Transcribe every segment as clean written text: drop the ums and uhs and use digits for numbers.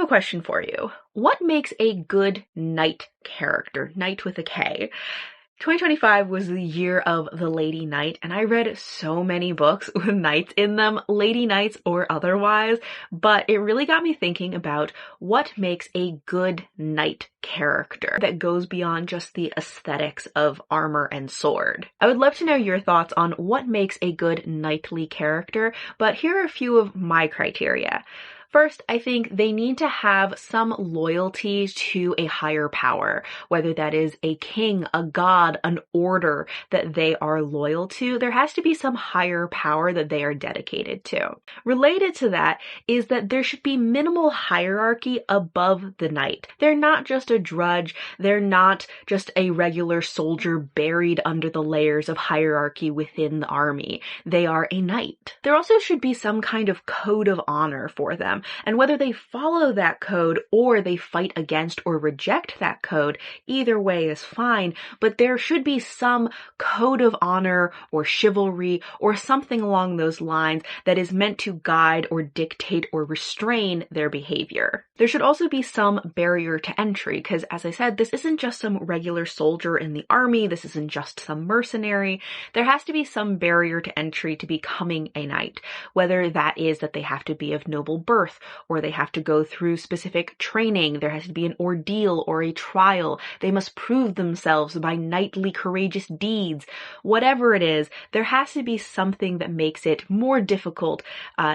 have a question for you. What makes a good knight character? Knight with a K. 2025 was the year of the Lady Knight, and I read so many books with knights in them, lady knights or otherwise, but it really got me thinking about what makes a good knight character that goes beyond just the aesthetics of armor and sword. I would love to know your thoughts on what makes a good knightly character, but here are a few of my criteria. First, I think they need to have some loyalty to a higher power, whether that is a king, a god, an order that they are loyal to. There has to be some higher power that they are dedicated to. Related to that is that there should be minimal hierarchy above the knight. They're not just a drudge. They're not just a regular soldier buried under the layers of hierarchy within the army. They are a knight. There also should be some kind of code of honor for them. And whether they follow that code or they fight against or reject that code, either way is fine, but there should be some code of honor or chivalry or something along those lines that is meant to guide or dictate or restrain their behavior. There should also be some barrier to entry because, as I said, this isn't just some regular soldier in the army, this isn't just some mercenary. There has to be some barrier to entry to becoming a knight, whether that is that they have to be of noble birth, or they have to go through specific training. There has to be an ordeal or a trial. They must prove themselves by knightly courageous deeds. Whatever it is, there has to be something that makes it more difficult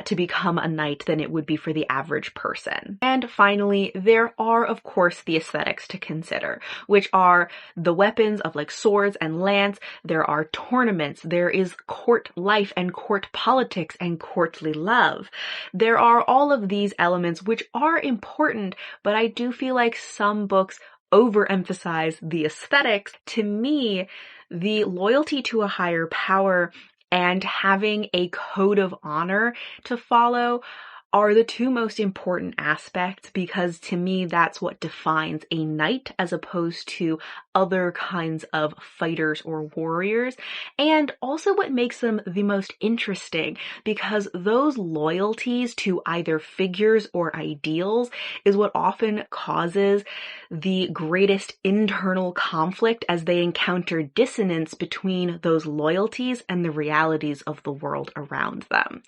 to become a knight than it would be for the average person. And finally, there are, of course, the aesthetics to consider, which are the weapons of like swords and lance. There are tournaments. There is court life and court politics and courtly love. There are all of these elements which are important, but I do feel like some books overemphasize the aesthetics. To me, the loyalty to a higher power and having a code of honor to follow are the two most important aspects, because to me that's what defines a knight as opposed to other kinds of fighters or warriors, and also what makes them the most interesting, because those loyalties to either figures or ideals is what often causes the greatest internal conflict as they encounter dissonance between those loyalties and the realities of the world around them.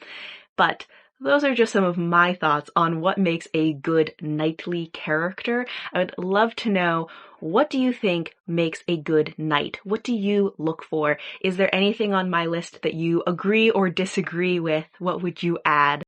But those are just some of my thoughts on what makes a good knightly character. I would love to know, what do you think makes a good knight? What do you look for? Is there anything on my list that you agree or disagree with? What would you add?